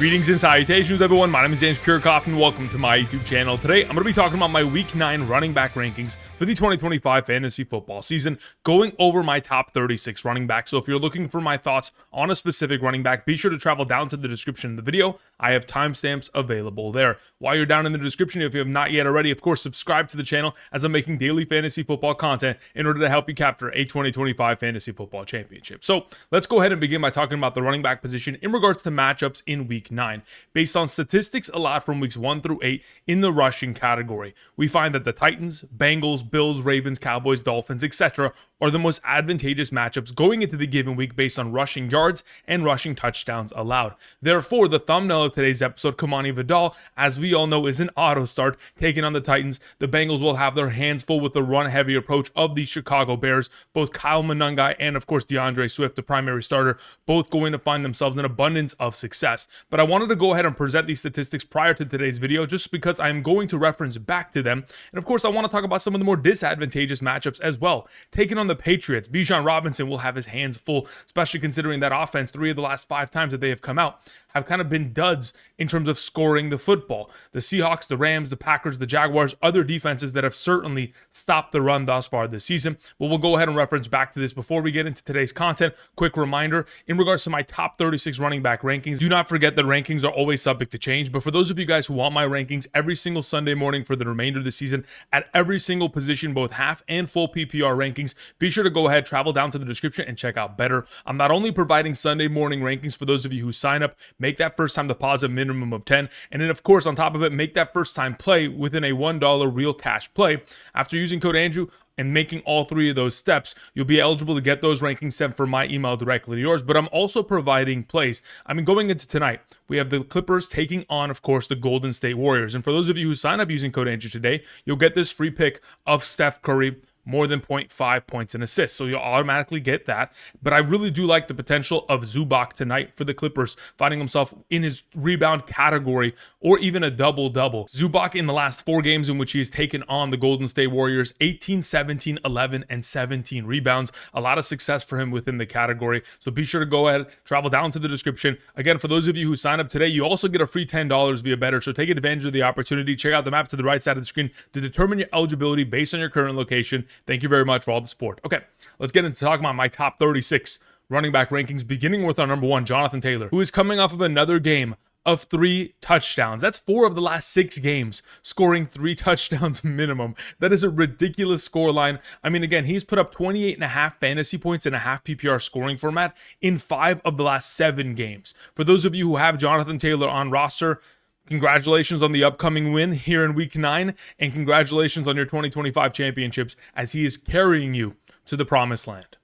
Greetings and salutations, everyone. My name is Jahmyr Gibbs, and welcome to my YouTube channel. Today, I'm going to be talking about my Week 9 running back rankings for the 2025 fantasy football season, going over my top 36 running backs. So if you're looking for my thoughts on a specific running back, be sure to travel down to the description of the video. I have timestamps available there. While you're down in the description, if you have not yet already, of course, subscribe to the channel as I'm making daily fantasy football content in order to help you capture a 2025 fantasy football championship. So let's go ahead and begin by talking about the running back position in regards to matchups in Week 9. Based on statistics allowed from weeks 1 through 8 in the rushing category, we find that the Titans, Bengals, Bills, Ravens, Cowboys, Dolphins, etc. are the most advantageous matchups going into the given week based on rushing yards and rushing touchdowns allowed. Therefore, the thumbnail of today's episode, Kimani Vidal, as we all know, is an auto start taking on the Titans. The Bengals will have their hands full with the run-heavy approach of the Chicago Bears. Both Kyle Monangai and, of course, DeAndre Swift, the primary starter, both going to find themselves in abundance of success. But I wanted to go ahead and present these statistics prior to today's video just because I am going to reference back to them. And of course, I want to talk about some of the more disadvantageous matchups as well. Taking on the Patriots, Bijan Robinson will have his hands full, especially considering that offense, 3 of the last 5 times that they have come out, have kind of been duds in terms of scoring the football. The Seahawks, the Rams, the Packers, the Jaguars, other defenses that have certainly stopped the run thus far this season. But we'll go ahead and reference back to this before we get into today's content. Quick reminder, in regards to my top 36 running back rankings, do not forget that rankings are always subject to change. But for those of you guys who want my rankings every single Sunday morning for the remainder of the season at every single position, both half and full PPR rankings, be sure to go ahead, travel down to the description and check out Betr. I'm not only providing Sunday morning rankings for those of you who sign up, make that first time deposit minimum of 10, and then of course on top of it, make that first time play within a $1 real cash play. After using code Andrew and making all 3 of those steps, you'll be eligible to get those rankings sent from my email directly to yours. But I'm also providing plays. I mean, going into tonight, we have the Clippers taking on, of course, the Golden State Warriors. And for those of you who sign up using code Andrew today, you'll get this free pick of Steph Curry, more than 0.5 points and assists. So you'll automatically get that. But I really do like the potential of Zubac tonight for the Clippers, finding himself in his rebound category or even a double-double. Zubac in the last 4 games in which he has taken on the Golden State Warriors, 18, 17, 11, and 17 rebounds. A lot of success for him within the category. So be sure to go ahead, travel down to the description. Again, for those of you who sign up today, you also get a free $10 via Betr. So take advantage of the opportunity. Check out the map to the right side of the screen to determine your eligibility based on your current location. Thank you very much for all the support. Okay, let's get into talking about my top 36 running back rankings, beginning with our number 1, Jonathan Taylor, who is coming off of another game of 3 touchdowns. That's 4 of the last 6 games, scoring 3 touchdowns minimum. That is a ridiculous scoreline. I mean, again, he's put up 28.5 fantasy points in a half PPR scoring format in 5 of the last 7 games. For those of you who have Jonathan Taylor on roster, congratulations on the upcoming win here in Week 9, and congratulations on your 2025 championships as he is carrying you to the promised land.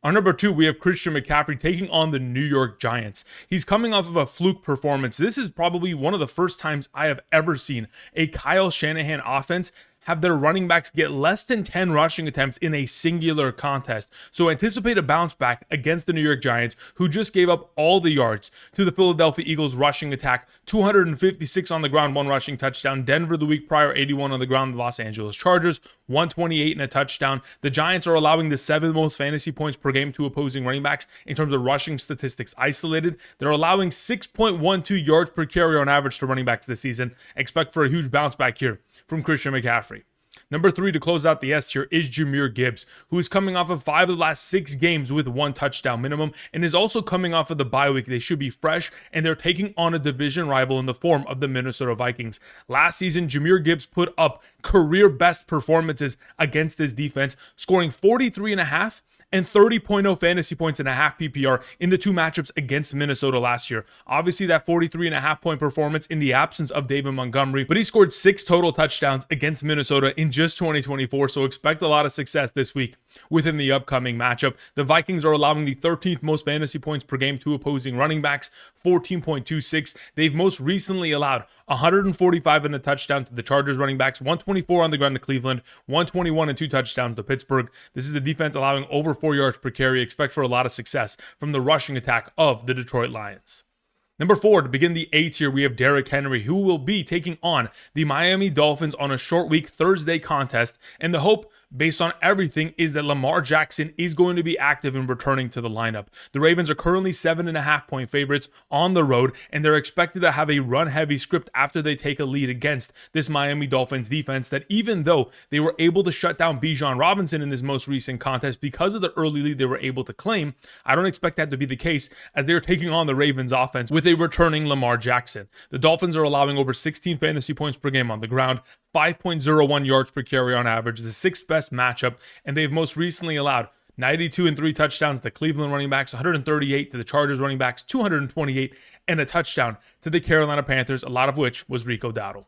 Our number 2, we have Christian McCaffrey taking on the New York Giants. He's coming off of a fluke performance. This is probably one of the first times I have ever seen a Kyle Shanahan offense have their running backs get less than 10 rushing attempts in a singular contest. So anticipate a bounce back against the New York Giants, who just gave up all the yards to the Philadelphia Eagles rushing attack. 256 on the ground, 1 rushing touchdown. Denver the week prior, 81 on the ground. The Los Angeles Chargers, 128 and a touchdown. The Giants are allowing the 7th most fantasy points per game to opposing running backs in terms of rushing statistics isolated. They're allowing 6.12 yards per carry on average to running backs this season. Expect for a huge bounce back here from Christian McCaffrey. Number 3 to close out the S tier is Jahmyr Gibbs, who is coming off of 5 of the last 6 games with 1 touchdown minimum and is also coming off of the bye week. They should be fresh, and they're taking on a division rival in the form of the Minnesota Vikings. Last season, Jahmyr Gibbs put up career best performances against this defense, scoring 43.5 and 30.0 fantasy points in a half PPR in the 2 matchups against Minnesota last year. Obviously, that 43.5 point performance in the absence of David Montgomery, but he scored 6 total touchdowns against Minnesota in just 2024, so expect a lot of success this week within the upcoming matchup. The Vikings are allowing the 13th most fantasy points per game to opposing running backs, 14.26. They've most recently allowed 145 and a touchdown to the Chargers running backs, 124 on the ground to Cleveland, 121 and 2 touchdowns to Pittsburgh. This is a defense allowing over 4 yards per carry. Expect for a lot of success from the rushing attack of the Detroit Lions. Number 4, to begin the A tier, we have Derrick Henry, who will be taking on the Miami Dolphins on a short week Thursday contest. And the hope, based on everything, is that Lamar Jackson is going to be active and returning to the lineup. The Ravens are currently 7.5-point favorites on the road, and they're expected to have a run-heavy script after they take a lead against this Miami Dolphins defense that, even though they were able to shut down Bijan Robinson in this most recent contest because of the early lead they were able to claim, I don't expect that to be the case as they're taking on the Ravens offense with a returning Lamar Jackson. The Dolphins are allowing over 16 fantasy points per game on the ground, 5.01 yards per carry on average, the 6th best matchup, and they've most recently allowed 92 and 3 touchdowns to the Cleveland running backs, 138 to the Chargers running backs, 228, and a touchdown to the Carolina Panthers, a lot of which was Rico Dowdle.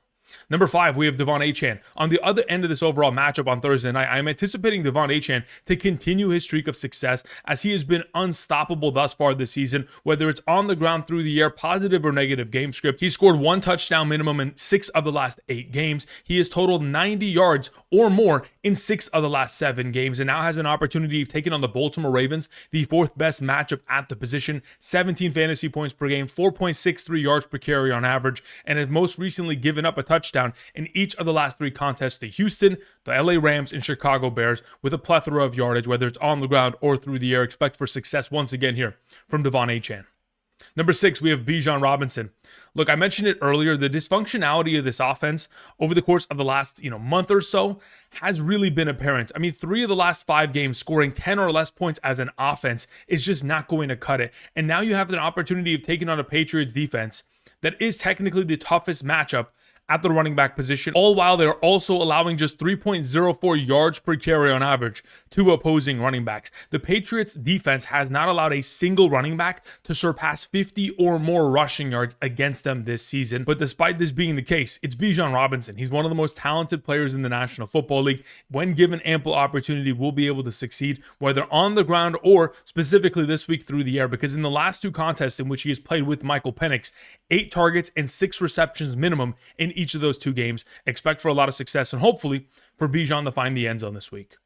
Number 5, we have Achane. On the other end of this overall matchup on Thursday night, I am anticipating Achane to continue his streak of success as he has been unstoppable thus far this season, whether it's on the ground, through the air, positive or negative game script. He scored 1 touchdown minimum in 6 of the last 8 games. He has totaled 90 yards or more in 6 of the last 7 games, and now has an opportunity of taking on the Baltimore Ravens, the 4th best matchup at the position, 17 fantasy points per game, 4.63 yards per carry on average, and has most recently given up a touchdown in each of the last 3 contests to Houston, the LA Rams, and Chicago Bears, with a plethora of yardage, whether it's on the ground or through the air. Expect for success once again here from Achane. Number 6, we have Bijan Robinson. Look, I mentioned it earlier, the dysfunctionality of this offense over the course of the last month or so has really been apparent. I mean, 3 of the last 5 games scoring 10 or less points as an offense is just not going to cut it. And now you have an opportunity of taking on a Patriots defense that is technically the toughest matchup at the running back position, all while they're also allowing just 3.04 yards per carry on average to opposing running backs. The Patriots defense has not allowed a single running back to surpass 50 or more rushing yards against them this season. But despite this being the case, it's Bijan Robinson. He's one of the most talented players in the National Football League. When given ample opportunity, will be able to succeed, whether on the ground or specifically this week through the air, because in the last 2 contests in which he has played with Michael Penix, 8 targets and 6 receptions minimum in each of those 2 games. Expect for a lot of success and hopefully for Bijan to find the end zone this week.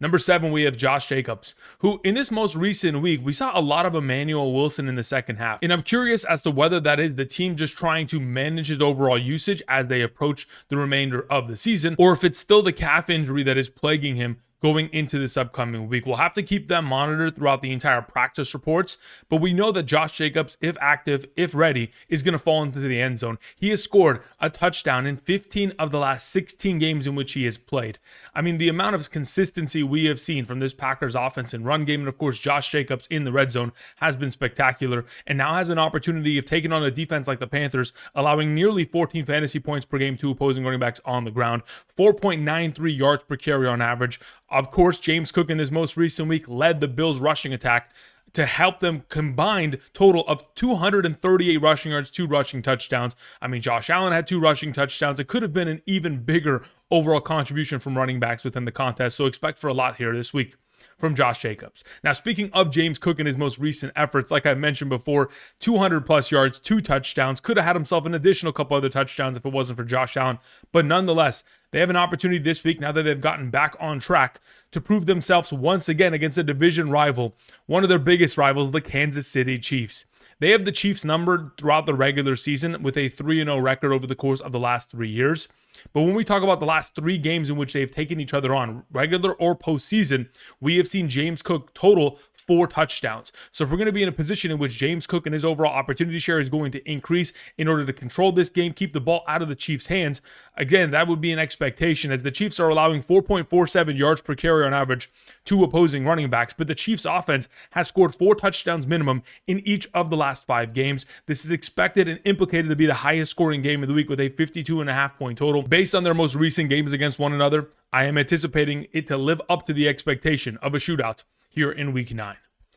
Number 7, we have Josh Jacobs, who in this most recent week, we saw a lot of Emmanuel Wilson in the second half. And I'm curious as to whether that is the team just trying to manage his overall usage as they approach the remainder of the season, or if it's still the calf injury that is plaguing him going into this upcoming week. We'll have to keep them monitored throughout the entire practice reports, but we know that Josh Jacobs, if active, if ready, is going to fall into the end zone. He has scored a touchdown in 15 of the last 16 games in which he has played. I mean, the amount of consistency we have seen from this Packers offense and run game, and of course, Josh Jacobs in the red zone has been spectacular, and now has an opportunity of taking on a defense like the Panthers, allowing nearly 14 fantasy points per game to opposing running backs on the ground, 4.93 yards per carry on average. Of course, James Cook in this most recent week led the Bills rushing attack to help them combined total of 238 rushing yards, 2 rushing touchdowns. I mean, Josh Allen had 2 rushing touchdowns. It could have been an even bigger overall contribution from running backs within the contest. So expect for a lot here this week from Josh Jacobs. Now, speaking of James Cook and his most recent efforts, like I mentioned before, 200 plus yards, 2 touchdowns, could have had himself an additional couple other touchdowns if it wasn't for Josh Allen. But nonetheless, they have an opportunity this week, now that they've gotten back on track, to prove themselves once again against a division rival, one of their biggest rivals, the Kansas City Chiefs. They have the Chiefs numbered throughout the regular season with a 3-0 record over the course of the last 3 years. But when we talk about the last 3 games in which they've taken each other on, regular or postseason, we have seen James Cook total 4 touchdowns. So if we're going to be in a position in which James Cook and his overall opportunity share is going to increase in order to control this game, keep the ball out of the Chiefs' hands, again, that would be an expectation, as the Chiefs are allowing 4.47 yards per carry on average to opposing running backs. But the Chiefs' offense has scored 4 touchdowns minimum in each of the last 5 games. This is expected and implicated to be the highest scoring game of the week with a 52.5 point total. Based on their most recent games against one another, I am anticipating it to live up to the expectation of a shootout here in Week 9.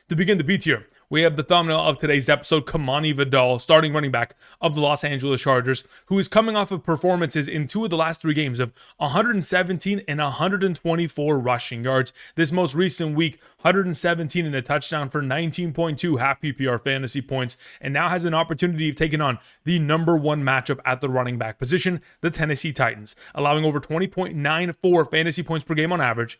To begin the B tier, we have the thumbnail of today's episode, Kimani Vidal, starting running back of the Los Angeles Chargers, who is coming off of performances in 2 of the last 3 games of 117 and 124 rushing yards. This most recent week, 117 and a touchdown for 19.2 half PPR fantasy points, and now has an opportunity of taking on the number 1 matchup at the running back position, the Tennessee Titans, allowing over 20.94 fantasy points per game on average,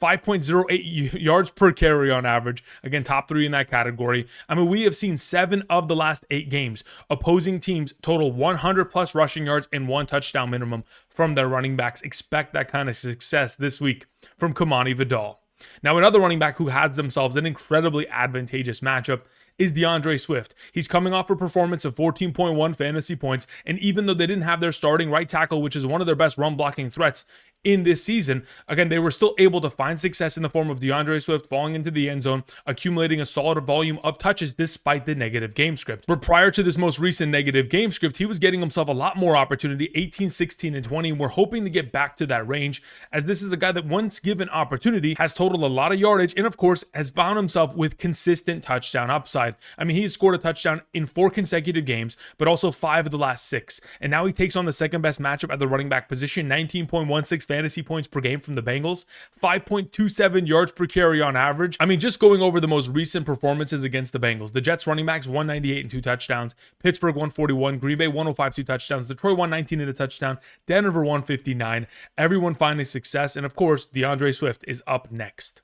5.08 yards per carry on average. Again, top 3 in that category. I mean, we have seen 7 of the last 8 games. Opposing teams total 100 plus rushing yards and 1 touchdown minimum from their running backs. Expect that kind of success this week from Kimani Vidal. Now, another running back who has themselves an incredibly advantageous matchup is DeAndre Swift. He's coming off a performance of 14.1 fantasy points, and even though they didn't have their starting right tackle, which is one of their best run blocking threats in this season, again, they were still able to find success in the form of DeAndre Swift falling into the end zone, accumulating a solid volume of touches despite the negative game script. But prior to this most recent negative game script, he was getting himself a lot more opportunity, 18, 16, and 20. And we're hoping to get back to that range, as this is a guy that once given opportunity has totaled a lot of yardage and of course has found himself with consistent touchdown upside. I mean, he has scored a touchdown in 4 consecutive games, but also 5 of the last 6. And now he takes on the second best matchup at the running back position, 19.16 fantasy points per game from the Bengals, 5.27 yards per carry on average. I mean, just going over the most recent performances against the Bengals, the Jets running backs 198 and 2 touchdowns, Pittsburgh 141, Green Bay 105, 2 touchdowns, Detroit 119 and a touchdown, Denver 159. Everyone finding success, and of course, DeAndre Swift is up next.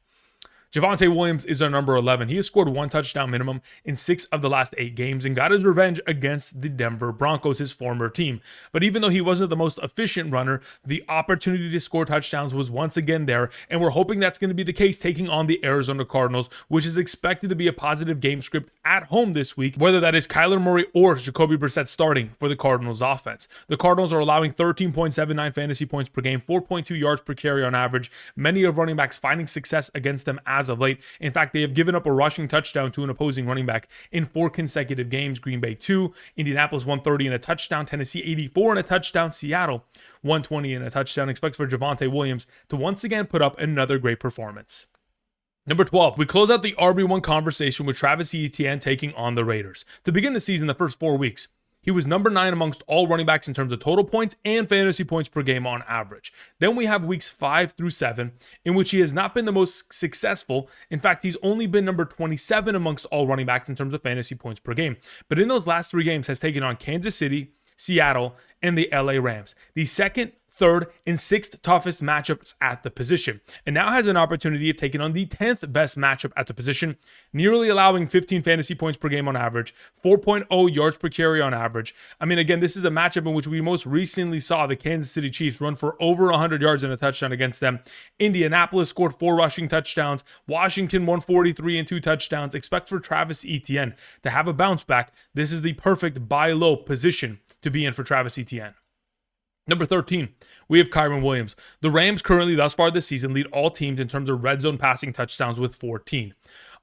Javonte Williams is our number 11. He has scored 1 touchdown minimum in 6 of the last 8 games and got his revenge against the Denver Broncos, his former team. But even though he wasn't the most efficient runner, the opportunity to score touchdowns was once again there, and we're hoping that's going to be the case taking on the Arizona Cardinals, which is expected to be a positive game script at home this week, whether that is Kyler Murray or Jacoby Brissett starting for the Cardinals offense. The Cardinals are allowing 13.79 fantasy points per game, 4.2 yards per carry on average. Many of running backs finding success against them as of late. In fact, they have given up a rushing touchdown to an opposing running back in 4 consecutive games. Green Bay 2, Indianapolis 130 and a touchdown, Tennessee 84 and a touchdown, Seattle 120 and a touchdown. Expect for Javonte Williams to once again put up another great performance. Number 12, we close out the RB1 conversation with Travis Etienne taking on the Raiders. To begin the season, the first 4 weeks, he was number 9 amongst all running backs in terms of total points and fantasy points per game on average. Then we have weeks 5 through 7, in which he has not been the most successful. In fact, he's only been number 27 amongst all running backs in terms of fantasy points per game. But in those last 3 games, has taken on Kansas City, Seattle, and the LA Rams. The second, third, and 6th toughest matchups at the position, and now has an opportunity of taking on the 10th best matchup at the position, nearly allowing 15 fantasy points per game on average, 4.0 yards per carry on average. I mean, again, this is a matchup in which we most recently saw the Kansas City Chiefs run for over 100 yards and a touchdown against them. Indianapolis scored 4 rushing touchdowns, Washington 143 and 2 touchdowns. Expect for Travis Etienne to have a bounce back. This is the perfect buy low position to be in for Travis Etienne. Number 13, we have Kyren Williams. The Rams currently, thus far this season, lead all teams in terms of red zone passing touchdowns with 14.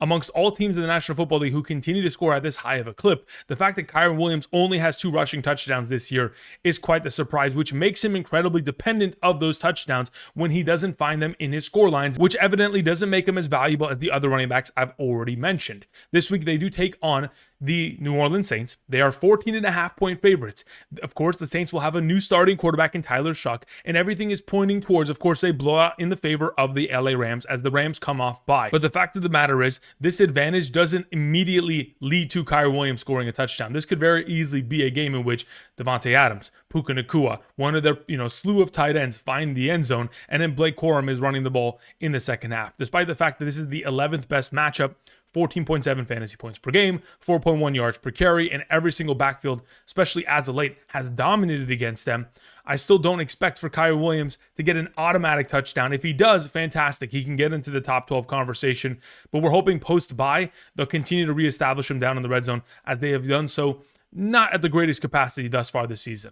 Amongst all teams in the National Football League who continue to score at this high of a clip, the fact that Kyren Williams only has 2 rushing touchdowns this year is quite the surprise, which makes him incredibly dependent of those touchdowns when he doesn't find them in his score lines, which evidently doesn't make him as valuable as the other running backs I've already mentioned. This week, they do take on the New Orleans Saints. They are 14.5-point favorites. Of course, the Saints will have a new starting quarterback in Tyler Shuck, and everything is pointing towards, of course, a blowout in the favor of the LA Rams as the Rams come off bye. But the fact of the matter is, this advantage doesn't immediately lead to Kyren Williams scoring a touchdown. This could very easily be a game in which Devontae Adams, Puka Nacua, one of their slew of tight ends, find the end zone, and then Blake Corum is running the ball in the second half. Despite the fact that this is the 11th best matchup, 14.7 fantasy points per game, 4.1 yards per carry, and every single backfield, especially as of late, has dominated against them. I still don't expect for Kyren Williams to get an automatic touchdown. If he does, fantastic. He can get into the top 12 conversation, but we're hoping post-bye, they'll continue to reestablish him down in the red zone as they have done so, not at the greatest capacity thus far this season.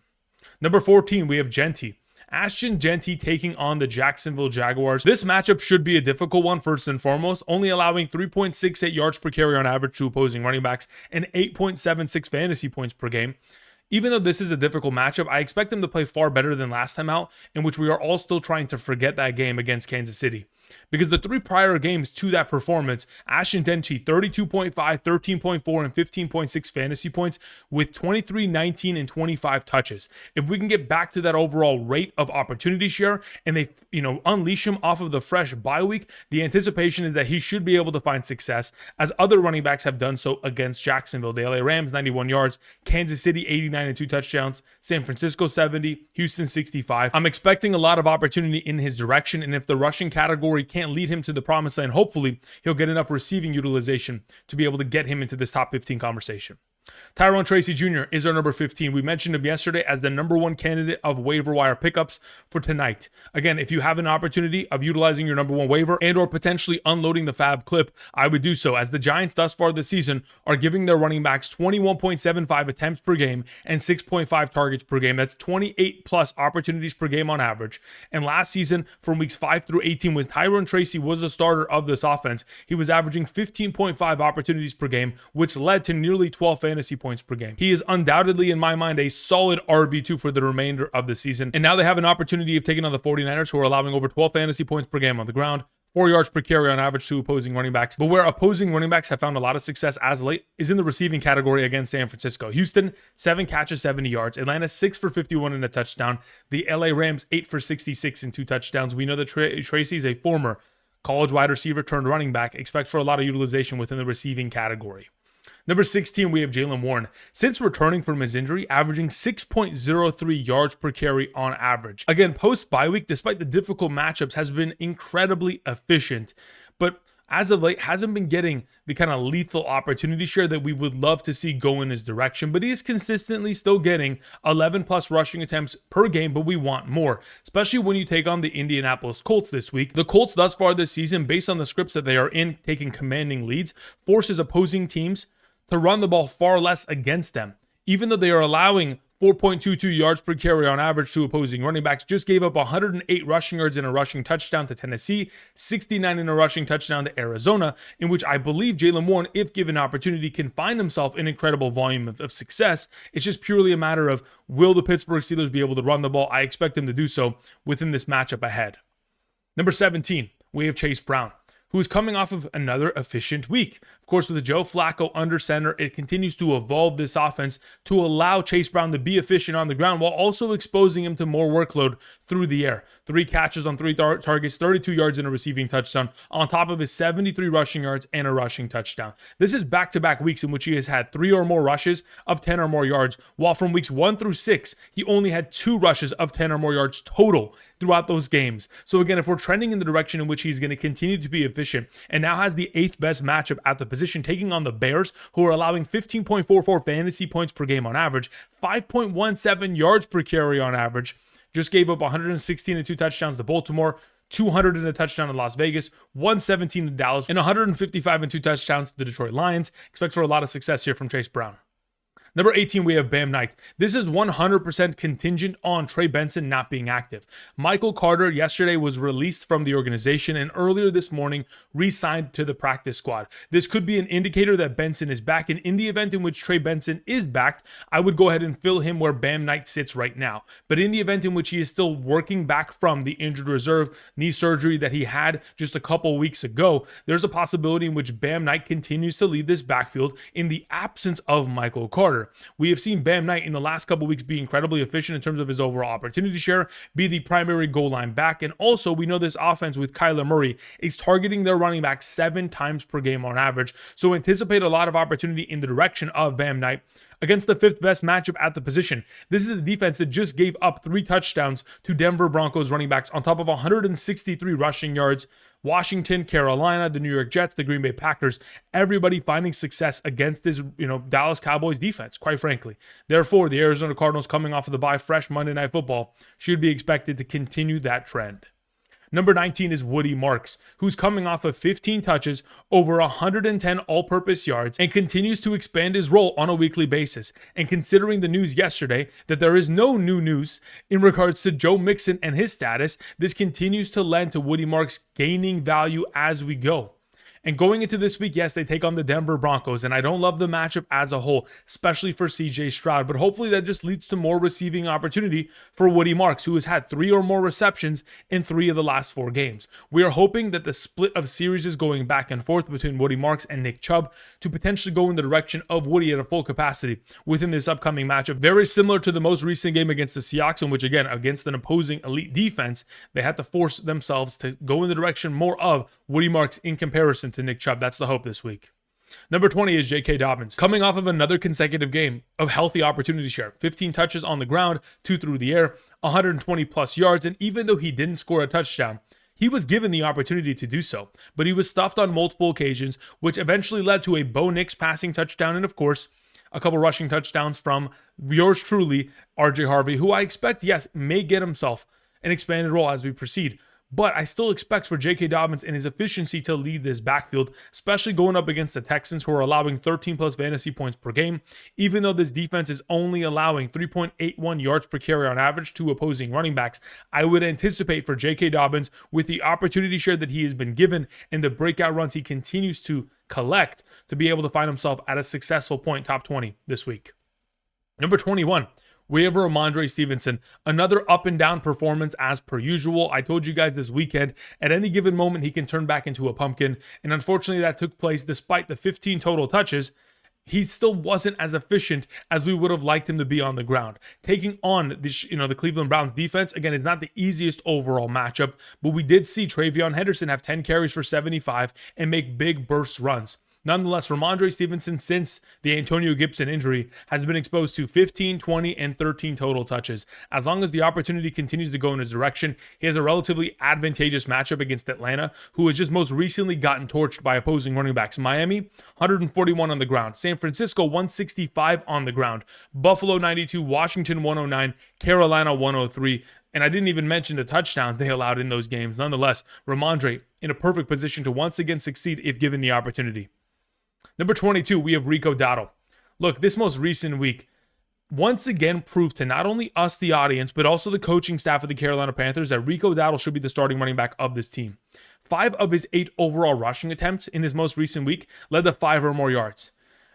Number 14, we have Jeanty. Ashton Jeanty taking on the Jacksonville Jaguars. This matchup should be a difficult one first and foremost, only allowing 3.68 yards per carry on average to opposing running backs and 8.76 fantasy points per game. Even though this is a difficult matchup, I expect them to play far better than last time out, in which we are all still trying to forget that game against Kansas City. Because the 3 prior games to that performance, Ashton Jeanty 32.5, 13.4, and 15.6 fantasy points with 23, 19, and 25 touches. If we can get back to that overall rate of opportunity share and they, unleash him off of the fresh bye week, the anticipation is that he should be able to find success as other running backs have done so against Jacksonville. The LA Rams 91 yards, Kansas City 89 and 2 touchdowns, San Francisco 70, Houston 65. I'm expecting a lot of opportunity in his direction, and if the rushing category Montgomery can't lead him to the promised land. Hopefully, he'll get enough receiving utilization to be able to get him into this top 15 conversation. Tyrone Tracy Jr. is our number 15. We mentioned him yesterday as the number 1 candidate of waiver wire pickups for tonight. Again, if you have an opportunity of utilizing your number 1 waiver and or potentially unloading the fab clip, I would do so, as the Giants thus far this season are giving their running backs 21.75 attempts per game and 6.5 targets per game. That's 28 plus opportunities per game on average. And last season, from weeks 5 through 18, when Tyrone Tracy was the starter of this offense, he was averaging 15.5 opportunities per game, which led to nearly 12 fantasy points per game. He is undoubtedly, in my mind, a solid RB2 for the remainder of the season. And now they have an opportunity of taking on the 49ers, who are allowing over 12 fantasy points per game on the ground, 4 yards per carry on average to opposing running backs. But where opposing running backs have found a lot of success as late is in the receiving category against San Francisco. Houston, 7 catches, 70 yards. Atlanta, 6 for 51 and a touchdown. The LA Rams, 8 for 66 and 2 touchdowns. We know that Tracy is a former college wide receiver turned running back. Expect for a lot of utilization within the receiving category. Number 16, we have Jaylen Warren. Since returning from his injury, averaging 6.03 yards per carry on average. Again, post-bye week, despite the difficult matchups, has been incredibly efficient. But as of late, hasn't been getting the kind of lethal opportunity share that we would love to see go in his direction. But he is consistently still getting 11 plus rushing attempts per game, but we want more, especially when you take on the Indianapolis Colts this week. The Colts thus far this season, based on the scripts that they are in, taking commanding leads, forces opposing teams to run the ball far less against them. Even though they are allowing 4.22 yards per carry on average to opposing running backs, just gave up 108 rushing yards and a rushing touchdown to Tennessee, 69 in a rushing touchdown to Arizona, in which I believe Jaylen Warren, if given opportunity, can find himself an incredible volume of success. It's just purely a matter of, will the Pittsburgh Steelers be able to run the ball? I expect them to do so within this matchup ahead. Number 17, we have Chase Brown, who is coming off of another efficient week. Of course, with Joe Flacco under center, it continues to evolve this offense to allow Chase Brown to be efficient on the ground while also exposing him to more workload through the air. 3 catches on 3 targets, 32 yards and a receiving touchdown, on top of his 73 rushing yards and a rushing touchdown. This is back-to-back weeks in which he has had 3 or more rushes of 10 or more yards, while from weeks 1 through 6, he only had 2 rushes of 10 or more yards total throughout those games. So again, if we're trending in the direction in which he's going to continue to be efficient, and now has the 8th best matchup at the position, taking on the Bears, who are allowing 15.44 fantasy points per game on average, 5.17 yards per carry on average, just gave up 116 and 2 touchdowns to Baltimore, 200 and a touchdown to Las Vegas, 117 to Dallas, and 155 and 2 touchdowns to the Detroit Lions. Expect for a lot of success here from Chase Brown. Number 18, we have Bam Knight. This is 100% contingent on Trey Benson not being active. Michael Carter yesterday was released from the organization and earlier this morning re-signed to the practice squad. This could be an indicator that Benson is back, and in the event in which Trey Benson is back, I would go ahead and fill him where Bam Knight sits right now. But in the event in which he is still working back from the injured reserve knee surgery that he had just a couple weeks ago, there's a possibility in which Bam Knight continues to lead this backfield in the absence of Michael Carter. We have seen Bam Knight in the last couple weeks be incredibly efficient in terms of his overall opportunity share, be the primary goal line back, and also we know this offense with Kyler Murray is targeting their running back 7 times per game on average, so anticipate a lot of opportunity in the direction of Bam Knight against the 5th best matchup at the position. This is a defense that just gave up 3 touchdowns to Denver Broncos running backs on top of 163 rushing yards. Washington, Carolina, the New York Jets, the Green Bay Packers, everybody finding success against this, Dallas Cowboys defense, quite frankly. Therefore, the Arizona Cardinals, coming off of the bye, fresh Monday Night Football, should be expected to continue that trend. Number 19 is Woody Marks, who's coming off of 15 touches, over 110 all-purpose yards, and continues to expand his role on a weekly basis. And considering the news yesterday that there is no new news in regards to Joe Mixon and his status, this continues to lend to Woody Marks gaining value as we go. And going into this week, yes, they take on the Denver Broncos, and I don't love the matchup as a whole, especially for CJ Stroud, but hopefully that just leads to more receiving opportunity for Woody Marks, who has had 3 or more receptions in 3 of the last 4 games. We are hoping that the split of series is going back and forth between Woody Marks and Nick Chubb to potentially go in the direction of Woody at a full capacity within this upcoming matchup. Very similar to the most recent game against the Seahawks, in which, again, against an opposing elite defense, they had to force themselves to go in the direction more of Woody Marks in comparison to Nick Chubb. That's the hope this week. Number 20 is J.K. Dobbins, coming off of another consecutive game of healthy opportunity share. 15 touches on the ground, 2 through the air, 120 plus yards, and even though he didn't score a touchdown, he was given the opportunity to do so, but he was stuffed on multiple occasions, which eventually led to a Bo Nix passing touchdown and, of course, a couple rushing touchdowns from yours truly, RJ Harvey, who I expect, yes, may get himself an expanded role as we proceed. But I still expect for J.K. Dobbins and his efficiency to lead this backfield, especially going up against the Texans, who are allowing 13 plus fantasy points per game. Even though this defense is only allowing 3.81 yards per carry on average to opposing running backs, I would anticipate for J.K. Dobbins, with the opportunity share that he has been given and the breakout runs he continues to collect, to be able to find himself at a successful point top 20 this week. Number 21. We have Rhamondre Stevenson, another up and down performance as per usual. I told you guys this weekend, at any given moment, he can turn back into a pumpkin. And unfortunately, that took place despite the 15 total touches. He still wasn't as efficient as we would have liked him to be on the ground. Taking on the Cleveland Browns defense, again, is not the easiest overall matchup, but we did see TreVeyon Henderson have 10 carries for 75 and make big burst runs. Nonetheless, Rhamondre Stevenson, since the Antonio Gibson injury, has been exposed to 15, 20, and 13 total touches. As long as the opportunity continues to go in his direction, he has a relatively advantageous matchup against Atlanta, who has just most recently gotten torched by opposing running backs. Miami, 141 on the ground. San Francisco, 165 on the ground. Buffalo, 92. Washington, 109. Carolina, 103. And I didn't even mention the touchdowns they allowed in those games. Nonetheless, Rhamondre in a perfect position to once again succeed if given the opportunity. Number 22, we have Rico Dowdle. Look, this most recent week once again proved to not only us, the audience, but also the coaching staff of the Carolina Panthers that Rico Dowdle should be the starting running back of this team. 5 of his 8 overall rushing attempts in this most recent week led to 5 or more yards.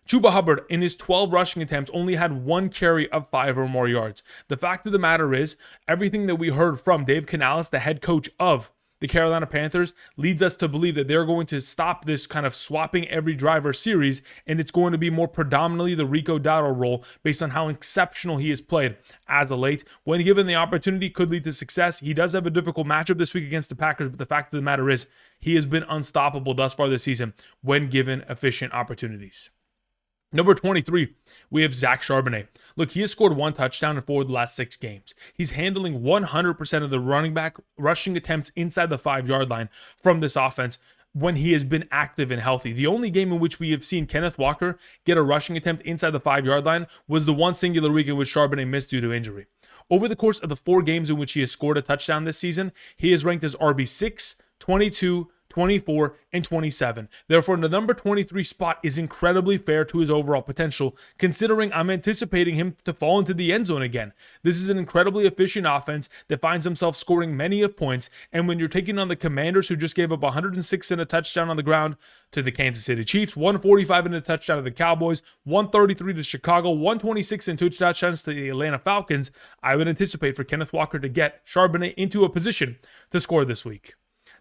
Chuba Hubbard, in his 12 rushing attempts, only had 1 carry of 5 or more yards. The fact of the matter is, everything that we heard from Dave Canales, the head coach of the Carolina Panthers, leads us to believe that they're going to stop this kind of swapping every driver series, and it's going to be more predominantly the Rico Dowdle role based on how exceptional he has played as of late. When given the opportunity, could lead to success. He does have a difficult matchup this week against the Packers, but the fact of the matter is, he has been unstoppable thus far this season when given efficient opportunities. Number 23, we have Zach Charbonnet. Look, he has scored 1 touchdown in 4 of the last 6 games. He's handling 100% of the running back rushing attempts inside the 5-yard line from this offense when he has been active and healthy. The only game in which we have seen Kenneth Walker get a rushing attempt inside the 5-yard line was the one singular week in which Charbonnet missed due to injury. Over the course of the 4 games in which he has scored a touchdown this season, he is ranked as RB6, 22, 24, and 27. Therefore, the number 23 spot is incredibly fair to his overall potential, considering I'm anticipating him to fall into the end zone again. This is an incredibly efficient offense that finds himself scoring many of points, and when you're taking on the Commanders, who just gave up 106 and a touchdown on the ground to the Kansas City Chiefs, 145 and a touchdown to the Cowboys, 133 to Chicago, 126 and 2 touchdowns to the Atlanta Falcons, I would anticipate for Kenneth Walker to get Charbonnet into a position to score this week.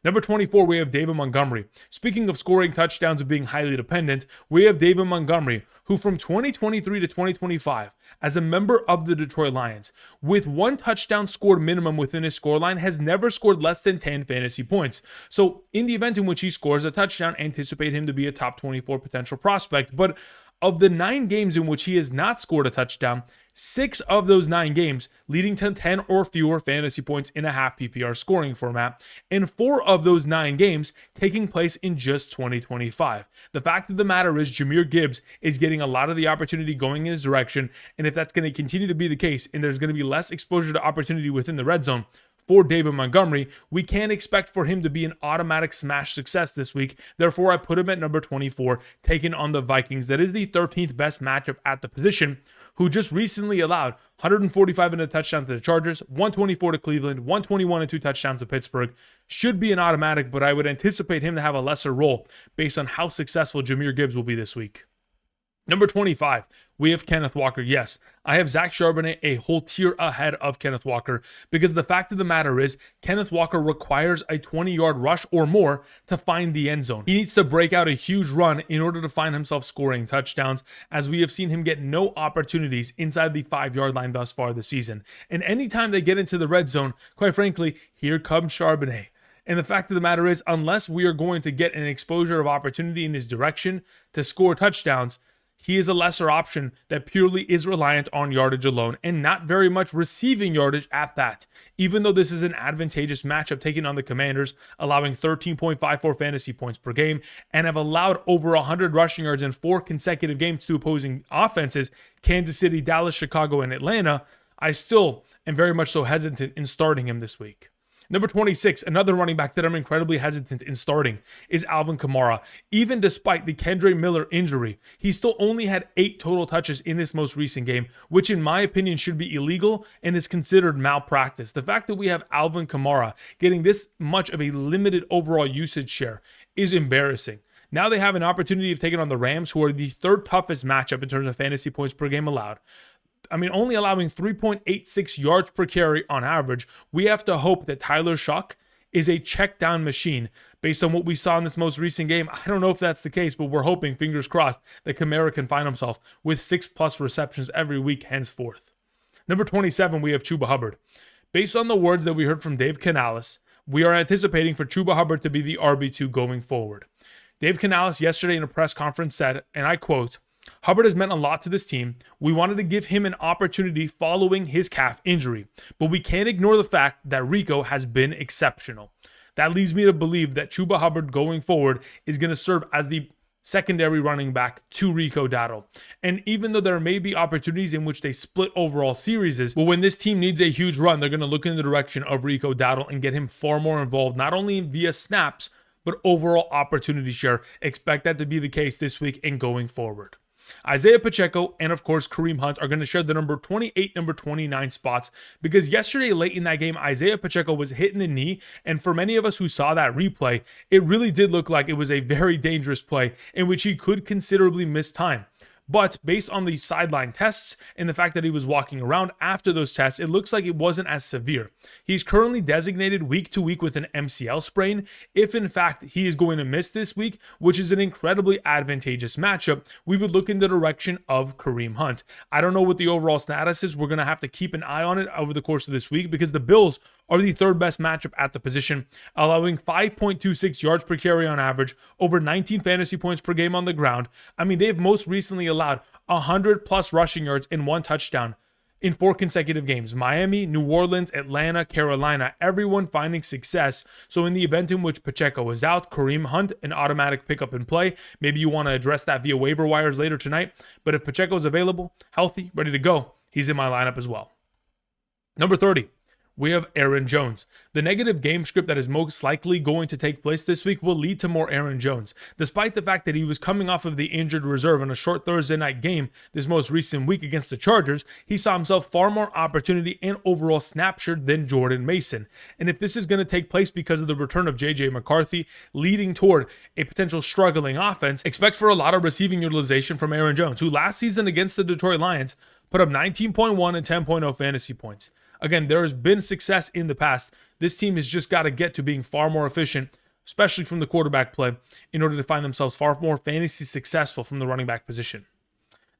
Number 24, we have David Montgomery. Speaking of scoring touchdowns and being highly dependent, we have David Montgomery, who from 2023 to 2025, as a member of the Detroit Lions, with 1 touchdown scored minimum within his scoreline, has never scored less than 10 fantasy points. So in the event in which he scores a touchdown, anticipate him to be a top 24 potential prospect. But of the 9 games in which he has not scored a touchdown, 6 of those 9 games leading to 10 or fewer fantasy points in a half PPR scoring format, and 4 of those 9 games taking place in just 2025. The fact of the matter is, Jahmyr Gibbs is getting a lot of the opportunity going in his direction, and if that's going to continue to be the case, and there's going to be less exposure to opportunity within the red zone for David Montgomery, we can't expect for him to be an automatic smash success this week. Therefore, I put him at number 24, taking on the Vikings. That is the 13th best matchup at the position, who just recently allowed 145 and a touchdown to the Chargers, 124 to Cleveland, 121 and 2 touchdowns to Pittsburgh. Should be an automatic, but I would anticipate him to have a lesser role based on how successful Jahmyr Gibbs will be this week. Number 25, we have Kenneth Walker. Yes, I have Zach Charbonnet a whole tier ahead of Kenneth Walker because the fact of the matter is Kenneth Walker requires a 20-yard rush or more to find the end zone. He needs to break out a huge run in order to find himself scoring touchdowns, as we have seen him get no opportunities inside the 5-yard line thus far this season. And anytime they get into the red zone, quite frankly, here comes Charbonnet. And the fact of the matter is, unless we are going to get an exposure of opportunity in his direction to score touchdowns, he is a lesser option that purely is reliant on yardage alone and not very much receiving yardage at that. Even though this is an advantageous matchup taking on the Commanders, allowing 13.54 fantasy points per game and have allowed over 100 rushing yards in 4 consecutive games to opposing offenses, Kansas City, Dallas, Chicago, and Atlanta, I still am very much so hesitant in starting him this week. Number 26, another running back that I'm incredibly hesitant in starting is Alvin Kamara. Even despite the Kendre Miller injury, he still only had 8 total touches in this most recent game, which in my opinion should be illegal and is considered malpractice. The fact that we have Alvin Kamara getting this much of a limited overall usage share is embarrassing. Now they have an opportunity of taking on the Rams, who are the 3rd toughest matchup in terms of fantasy points per game allowed. Only allowing 3.86 yards per carry on average. We have to hope that Tyler Shuck is a check down machine based on what we saw in this most recent game. I don't know if that's the case, but we're hoping, fingers crossed, that Kamara can find himself with 6+ receptions every week henceforth. Number 27, we have Chuba Hubbard. Based on the words that we heard from Dave Canales, we are anticipating for Chuba Hubbard to be the RB2 going forward. Dave Canales yesterday in a press conference said, and I quote, "Hubbard has meant a lot to this team. We wanted to give him an opportunity following his calf injury, but we can't ignore the fact that Rico has been exceptional." That leads me to believe that Chuba Hubbard going forward is going to serve as the secondary running back to Rico Dowdle. And even though there may be opportunities in which they split overall series, but when this team needs a huge run, they're going to look in the direction of Rico Dowdle and get him far more involved, not only via snaps, but overall opportunity share. Expect that to be the case this week and going forward. Isiah Pacheco and, of course, Kareem Hunt are going to share the number 28, number 29 spots because yesterday late in that game, Isiah Pacheco was hitting the knee, and for many of us who saw that replay, it really did look like it was a very dangerous play in which he could considerably miss time. But based on the sideline tests and the fact that he was walking around after those tests, it looks like it wasn't as severe. He's currently designated week to week with an MCL sprain. If in fact he is going to miss this week, which is an incredibly advantageous matchup, we would look in the direction of Kareem Hunt. I don't know what the overall status is. We're going to have to keep an eye on it over the course of this week because the Bills are the 3rd best matchup at the position, allowing 5.26 yards per carry on average, over 19 fantasy points per game on the ground. They've most recently allowed 100+ rushing yards and 1 touchdown in 4 consecutive games. Miami, New Orleans, Atlanta, Carolina, everyone finding success. So in the event in which Pacheco is out, Kareem Hunt, an automatic pickup and play. Maybe you want to address that via waiver wires later tonight. But if Pacheco is available, healthy, ready to go, he's in my lineup as well. Number 30. We have Aaron Jones. The negative game script that is most likely going to take place this week will lead to more Aaron Jones. Despite the fact that he was coming off of the injured reserve in a short Thursday night game this most recent week against the Chargers, he saw himself far more opportunity and overall snap share than Jordan Mason. And if this is going to take place because of the return of J.J. McCarthy leading toward a potential struggling offense, expect for a lot of receiving utilization from Aaron Jones, who last season against the Detroit Lions put up 19.1 and 10.0 fantasy points. Again, there has been success in the past. This team has just got to get to being far more efficient, especially from the quarterback play, in order to find themselves far more fantasy successful from the running back position.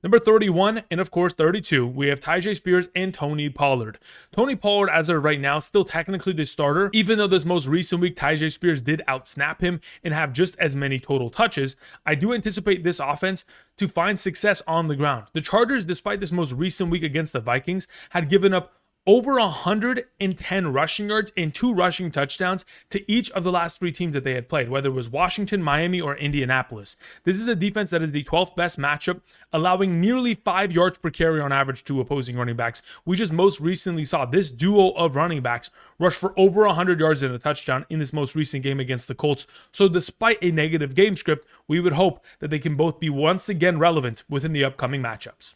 Number 31 and, of course, 32, we have Tyjae Spears and Tony Pollard. Tony Pollard, as of right now, still technically the starter, even though this most recent week Tyjae Spears did outsnap him and have just as many total touches. I do anticipate this offense to find success on the ground. The Chargers, despite this most recent week against the Vikings, had given up over 110 rushing yards and 2 rushing touchdowns to each of the last 3 teams that they had played, whether it was Washington, Miami, or Indianapolis. This is a defense that is the 12th best matchup, allowing nearly 5 yards per carry on average to opposing running backs. We just most recently saw this duo of running backs rush for over 100 yards and a touchdown in this most recent game against the Colts. So despite a negative game script, we would hope that they can both be once again relevant within the upcoming matchups.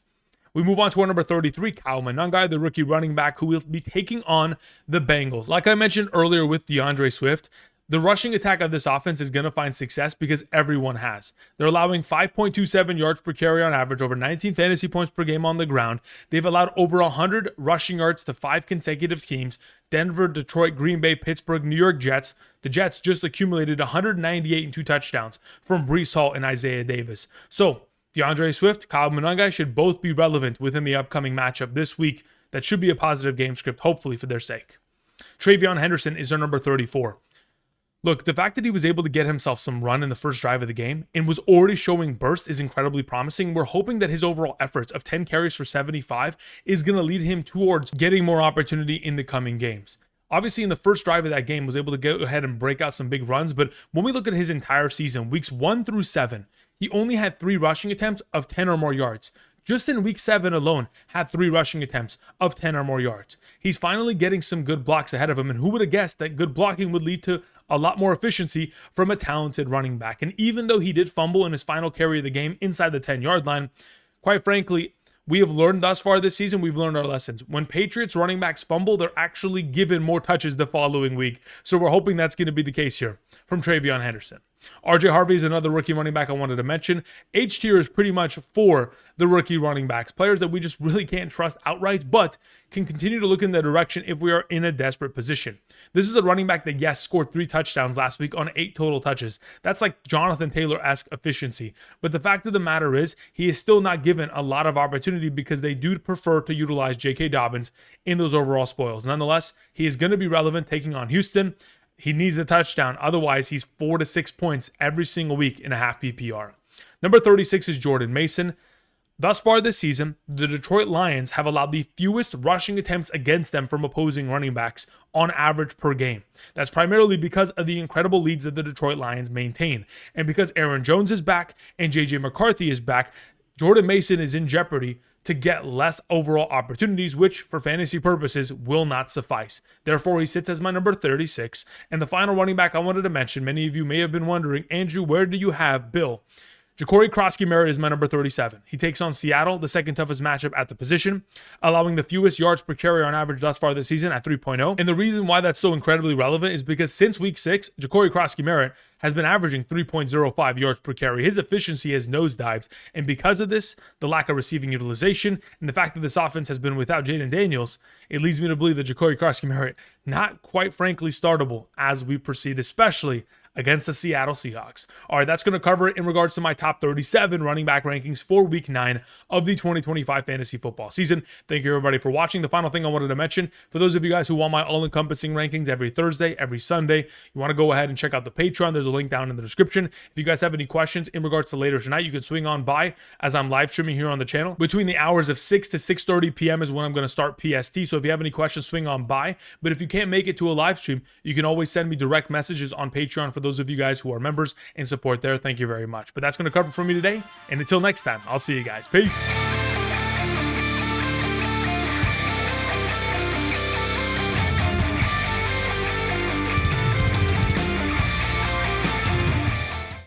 We move on to our number 33, Kyle Monangai, the rookie running back who will be taking on the Bengals. Like I mentioned earlier with DeAndre Swift, the rushing attack of this offense is going to find success because everyone has. They're allowing 5.27 yards per carry on average, over 19 fantasy points per game on the ground. They've allowed over 100 rushing yards to 5 consecutive teams: Denver, Detroit, Green Bay, Pittsburgh, New York Jets. The Jets just accumulated 198 and 2 touchdowns from Breece Hall and Isaiah Davis. So DeAndre Swift, Kyle Monangai should both be relevant within the upcoming matchup this week. That should be a positive game script, hopefully, for their sake. TreVeyon Henderson is our number 34. Look, the fact that he was able to get himself some run in the first drive of the game and was already showing burst is incredibly promising. We're hoping that his overall efforts of 10 carries for 75 is going to lead him towards getting more opportunity in the coming games. Obviously, in the first drive of that game, was able to go ahead and break out some big runs, but when we look at his entire season, weeks 1 through 7, he only had 3 rushing attempts of 10 or more yards. Just in week 7 alone, had 3 rushing attempts of 10 or more yards. He's finally getting some good blocks ahead of him, and who would have guessed that good blocking would lead to a lot more efficiency from a talented running back. And even though he did fumble in his final carry of the game inside the 10-yard line, quite frankly, we have learned thus far this season, we've learned our lessons. When Patriots running backs fumble, they're actually given more touches the following week. So we're hoping that's going to be the case here from TreVeyon Henderson. RJ Harvey is another rookie running back I wanted to mention. H tier is pretty much for the rookie running backs, players that we just really can't trust outright, but can continue to look in the direction if we are in a desperate position. This is a running back that, yes, scored 3 touchdowns last week on 8 total touches. That's like Jonathan Taylor-esque efficiency. But the fact of the matter is, he is still not given a lot of opportunity because they do prefer to utilize J.K. Dobbins in those overall spoils. Nonetheless, he is going to be relevant taking on Houston. He needs a touchdown. Otherwise, he's 4 to 6 points every single week in a half PPR. Number 36 is Jordan Mason. Thus far this season, the Detroit Lions have allowed the fewest rushing attempts against them from opposing running backs on average per game. That's primarily because of the incredible leads that the Detroit Lions maintain. And because Aaron Jones is back and J.J. McCarthy is back, Jordan Mason is in jeopardy to get less overall opportunities, which for fantasy purposes will not suffice. Therefore, he sits as my number 36. And the final running back I wanted to mention, many of you may have been wondering, Andrew, where do you have Bill? Jacory Croskey-Merritt is my number 37. He takes on Seattle, the second toughest matchup at the position, allowing the fewest yards per carry on average thus far this season at 3.0. And the reason why that's so incredibly relevant is because since week 6, Jacory Croskey-Merritt has been averaging 3.05 yards per carry. His efficiency has nosedived, and because of this, the lack of receiving utilization, and the fact that this offense has been without Jaden Daniels, it leads me to believe that Jacory Croskey-Merritt not quite frankly startable as we proceed, especially against the Seattle Seahawks. All right, that's going to cover it in regards to my top 37 running back rankings for week 9 of the 2025 fantasy football season. Thank you, everybody, for watching. The final thing I wanted to mention, for those of you guys who want my all-encompassing rankings every Thursday, every Sunday, you want to go ahead and check out the Patreon. There's a link down in the description. If you guys have any questions in regards to later tonight, you can swing on by as I'm live streaming here on the channel. Between the hours of 6 to 6:30 p.m. is when I'm going to start PST. So if you have any questions, swing on by. But if you can't make it to a live stream, you can always send me direct messages on Patreon for those of you guys who are members and support there. Thank you very much. But that's going to cover it for me today. And until next time, I'll see you guys. Peace.